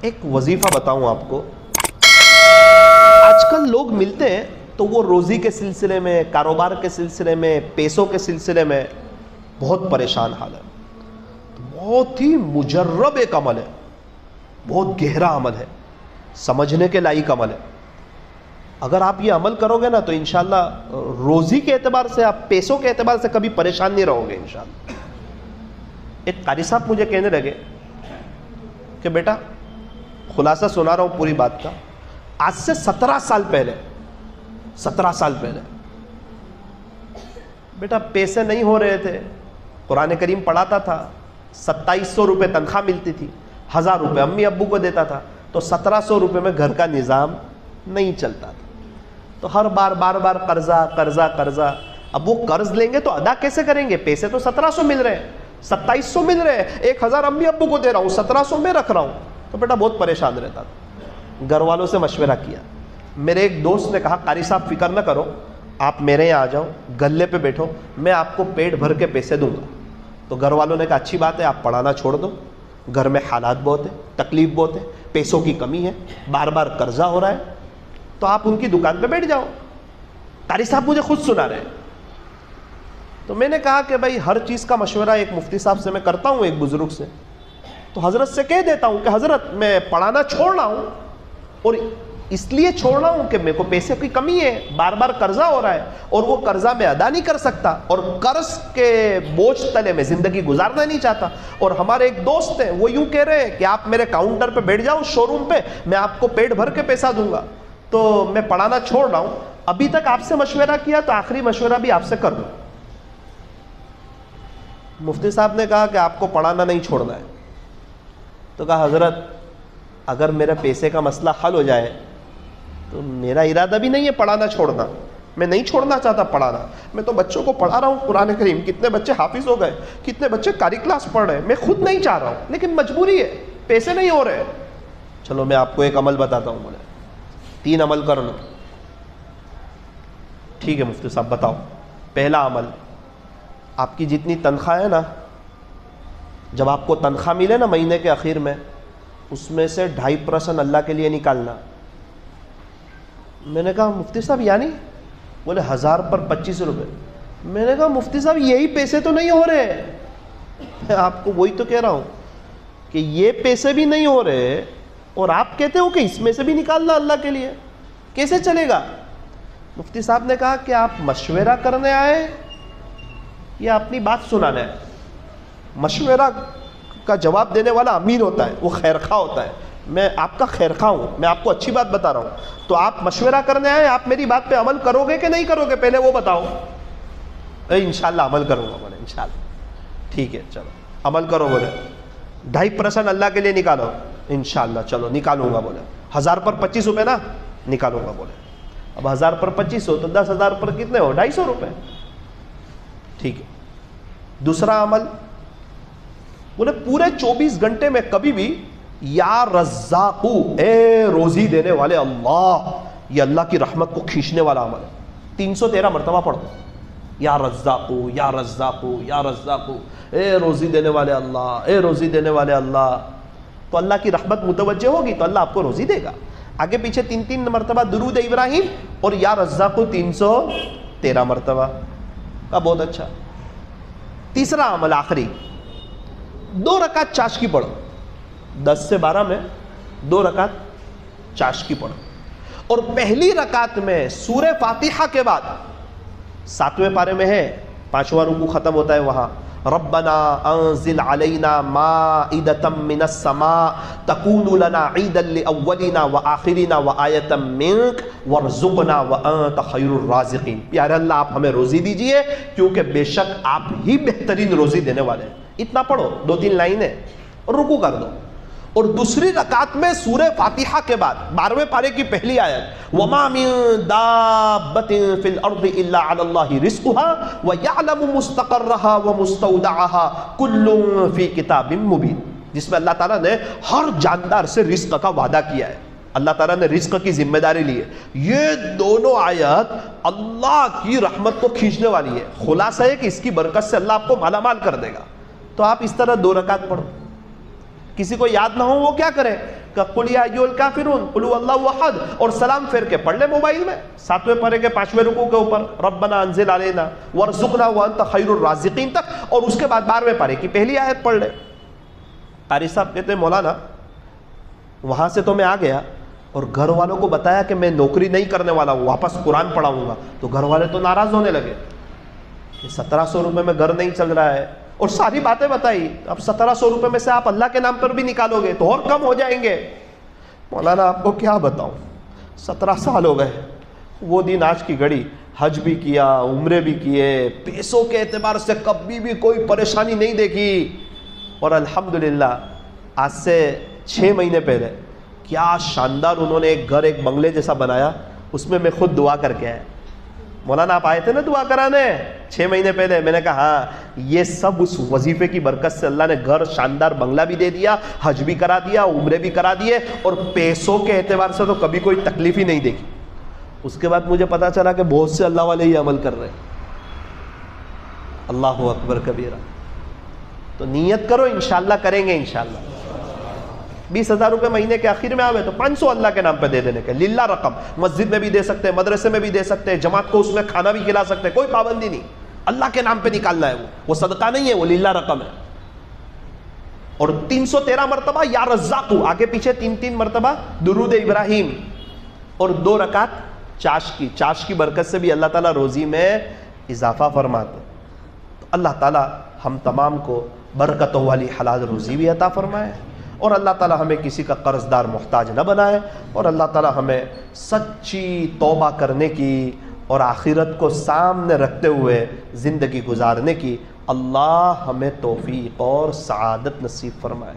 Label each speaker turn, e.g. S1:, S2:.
S1: ایک وظیفہ بتاؤں آپ کو. آج کل لوگ ملتے ہیں تو وہ روزی کے سلسلے میں، کاروبار کے سلسلے میں، پیسوں کے سلسلے میں بہت پریشان حال ہے. بہت ہی مجرب ایک عمل ہے، بہت گہرا عمل ہے، سمجھنے کے لائق عمل ہے. اگر آپ یہ عمل کرو گے نا تو انشاءاللہ روزی کے اعتبار سے، آپ پیسوں کے اعتبار سے کبھی پریشان نہیں رہو گے انشاءاللہ. ایک قاری صاحب مجھے کہنے لگے کہ بیٹا، خلاصہ سنا رہا ہوں پوری بات کا، آج سے 17 سال پہلے بیٹا پیسے نہیں ہو رہے تھے، قرآن کریم پڑھاتا تھا، 2700 روپے تنخواہ ملتی تھی، 1000 روپے امی ابو کو دیتا تھا، تو 1700 روپے میں گھر کا نظام نہیں چلتا تھا. تو ہر بار قرضہ. اب وہ قرض لیں گے تو ادا کیسے کریں گے؟ پیسے تو 1700 مل رہے ہیں، 2700 مل رہے ہیں، 1000 امی ابو کو دے رہا ہوں، 1700 میں رکھ رہا ہوں. تو بیٹا بہت پریشان رہتا تھا. گھر والوں سے مشورہ کیا. میرے ایک دوست نے کہا قاری صاحب فکر نہ کرو، آپ میرے یہاں آ جاؤ، گلے پہ بیٹھو، میں آپ کو پیٹ بھر کے پیسے دوں گا. تو گھر والوں نے کہا اچھی بات ہے، آپ پڑھانا چھوڑ دو، گھر میں حالات بہت ہیں، تکلیف بہت ہے، پیسوں کی کمی ہے، بار قرضہ ہو رہا ہے، تو آپ ان کی دکان پہ بیٹھ جاؤ. قاری صاحب مجھے خود سنا رہے ہیں. تو میں نے کہا کہ بھائی ہر چیز کا مشورہ ایک مفتی صاحب سے میں کرتا ہوں، ایک بزرگ سے، تو حضرت سے کہہ دیتا ہوں کہ حضرت میں پڑھانا چھوڑ رہا ہوں، اور اس لیے چھوڑ رہا ہوں کہ میرے کو پیسے کی کمی ہے، بار قرضہ ہو رہا ہے، اور وہ قرضہ میں ادا نہیں کر سکتا، اور قرض کے بوجھ تلے میں زندگی گزارنا نہیں چاہتا. اور ہمارے ایک دوست ہیں، وہ یوں کہہ رہے ہیں کہ آپ میرے کاؤنٹر پہ بیٹھ جاؤ شو روم پہ، میں آپ کو پیٹ بھر کے پیسہ دوں گا. تو میں پڑھانا چھوڑ رہا ہوں. ابھی تک آپ سے مشورہ کیا تو آخری مشورہ بھی آپ سے کر دوں. مفتی صاحب نے کہا کہ آپ کو پڑھانا نہیں چھوڑنا ہے. تو کہا حضرت اگر میرے پیسے کا مسئلہ حل ہو جائے تو میرا ارادہ بھی نہیں ہے پڑھانا چھوڑنا، میں نہیں چھوڑنا چاہتا پڑھانا. میں تو بچوں کو پڑھا رہا ہوں قرآن کریم، کتنے بچے حافظ ہو گئے، کتنے بچے قاری کلاس پڑھ رہے ہیں. میں خود نہیں چاہ رہا ہوں لیکن مجبوری ہے، پیسے نہیں ہو رہے. چلو میں آپ کو ایک عمل بتاتا ہوں. بولے 3 عمل کر لو. ٹھیک ہے مفتی صاحب بتاؤ. پہلا عمل، آپ کی جتنی تنخواہ ہے نا، جب آپ کو تنخواہ ملے نا مہینے کے آخر میں، اس میں سے 2.5% اللہ کے لیے نکالنا. میں نے کہا مفتی صاحب یعنی؟ بولے 1000 پر 25 روپے. میں نے کہا مفتی صاحب یہی پیسے تو نہیں ہو رہے. میں آپ کو وہی تو کہہ رہا ہوں کہ یہ پیسے بھی نہیں ہو رہے اور آپ کہتے ہو کہ اس میں سے بھی نکالنا اللہ کے لیے، کیسے چلے گا؟ مفتی صاحب نے کہا کہ آپ مشورہ کرنے آئے یا اپنی بات سنانے آئے؟ مشورہ کا جواب دینے والا امین ہوتا ہے، وہ خیرخواہ ہوتا ہے. میں آپ کا خیرخواہ ہوں، میں آپ کو اچھی بات بتا رہا ہوں. تو آپ مشورہ کرنے آئے، آپ میری بات پہ عمل کرو گے کہ نہیں کرو گے پہلے وہ بتاؤ. انشاءاللہ عمل کروں گا. بولے انشاءاللہ. ٹھیک ہے چلو عمل کرو. بولے 2.5% اللہ کے لیے نکالو. انشاءاللہ چلو نکالوں گا. بولے 1000 پر 25 روپے نا، نکالوں گا. بولے اب 1000 پر 25 ہو تو 10,000 پر کتنے ہو؟ 250 روپے. ٹھیک ہے. دوسرا عمل، بولے پورے 24 گھنٹے میں کبھی بھی یا رزاقو، اے روزی دینے والے اللہ، یہ اللہ کی رحمت کو کھینچنے والا عمل ہے. 313 مرتبہ پڑھو یا رزاقو یا رزاقو یا رزاقو، اے روزی دینے والے اللہ، اے روزی دینے والے اللہ. تو اللہ کی رحمت متوجہ ہوگی تو اللہ آپ کو روزی دے گا. آگے پیچھے 3 مرتبہ درود ابراہیم اور یا رزاقو 313 مرتبہ کا. بہت اچھا. تیسرا عمل آخری، 2 رکعت چاشکی پڑھو. 10 سے 12 میں 2 رکعت چاشکی پڑھو، اور پہلی رکعت میں سورہ فاتحہ کے بعد 7ویں پارے میں ہے، 5واں رکوع ختم ہوتا ہے وہاں، ربنا انزل علینا مائدۃ من السماء تکون لنا عیدا لاولنا وآخرنا وآیۃ منک وارزقنا وانت خیر الرازقین. پیارے اللہ آپ ہمیں روزی دیجئے کیونکہ بے شک آپ ہی بہترین روزی دینے والے ہیں. اتنا پڑھو، 2-3 لائنیں، اور رکوع کر دو. اور دوسری رکعت میں سورہ فاتحہ کے بعد 12ویں پارے کی پہلی آیت، وَمَا مِن دَابَّةٍ فِي الْأَرْضِ إِلَّا عَلَى اللَّهِ رِزْقُهَا وَيَعْلَمُ مُسْتَقَرَّهَا وَمُسْتَوْدَعَهَا كُلٌّ فِي كِتَابٍ مُبِينٍ، جس میں اللہ تعالیٰ نے ہر جاندار سے رزق کا وعدہ کیا ہے. اللہ تعالیٰ نے رزق کی ذمہ داری لی ہے. یہ دونوں آیات اللہ کی رحمت کو کھینچنے والی ہے. خلاصہ ہے کہ اس کی برکت سے اللہ آپ کو مالا مال کر دے گا. تو آپ اس طرح 2 رکعت پڑھو. کسی کو یاد نہ ہو وہ کیا کرے، کہ قل یا ایھا الکافرون قل ھو اللہ احد، اور سلام پھیر کے پڑھ لے موبائل میں 7ویں پارے کے 5ویں رکوع کے اوپر ربنا انزل علینا وارزقنا وانت خیر الرازقین تک، اور اس کے بعد 12ویں پارے کی پہلی آیت پڑھ لے۔ قاری صاحب کہتے ہیں مولانا وہاں سے تو میں آ گیا اور گھر والوں کو بتایا کہ میں نوکری نہیں کرنے والا ہوں، واپس قرآن پڑھاؤں گا، تو گھر والے تو ناراض ہونے لگے کہ 1700 روپے میں گھر نہیں چل رہا ہے، اور ساری باتیں بتائی، اب 1700 روپے میں سے آپ اللہ کے نام پر بھی نکالو گے تو اور کم ہو جائیں گے۔ مولانا آپ کو کیا بتاؤں، 17 سال ہو گئے، وہ دن آج کی گھڑی، حج بھی کیا، عمرے بھی کیے، پیسوں کے اعتبار سے کبھی بھی کوئی پریشانی نہیں دیکھی، اور الحمدللہ آج سے 6 مہینے پہلے کیا شاندار انہوں نے ایک گھر، ایک بنگلے جیسا بنایا، اس میں خود دعا کر کے آیا۔ مولانا آپ آئے تھے نا دعا کرانے 6 مہینے پہلے، میں نے کہا ہاں، یہ سب اس وظیفے کی برکت سے اللہ نے گھر، شاندار بنگلہ بھی دے دیا، حج بھی کرا دیا، عمرے بھی کرا دیے، اور پیسوں کے اعتبار سے تو کبھی کوئی تکلیف ہی نہیں دیکھی۔ اس کے بعد مجھے پتا چلا کہ بہت سے اللہ والے ہی عمل کر رہے ہیں۔ اللہ اکبر کبیرہ۔ تو نیت کرو، انشاءاللہ کریں گے انشاءاللہ۔ 20,000 روپے مہینے کے آخر میں آوے تو 500 اللہ کے نام پہ دے دینے کے، للہ رقم، مسجد میں بھی دے سکتے ہیں، مدرسے میں بھی دے سکتے ہیں، جماعت کو اس میں کھانا بھی کھلا سکتے ہیں، کوئی پابندی نہیں، اللہ کے نام پہ نکالنا ہے، وہ صدقہ نہیں ہے، وہ للہ رقم ہے۔ اور 313 مرتبہ یا رزاق، آگے پیچھے 3 مرتبہ درود ابراہیم، اور 2 رکعت چاش کی برکت سے بھی اللہ تعالیٰ روزی میں اضافہ فرماتے۔ تو اللہ تعالیٰ ہم تمام کو برکتوں والی حلال روزی بھی عطا فرمائے، اور اللہ تعالیٰ ہمیں کسی کا قرض دار محتاج نہ بنائے، اور اللہ تعالیٰ ہمیں سچی توبہ کرنے کی اور آخرت کو سامنے رکھتے ہوئے زندگی گزارنے کی اللہ ہمیں توفیق اور سعادت نصیب فرمائے۔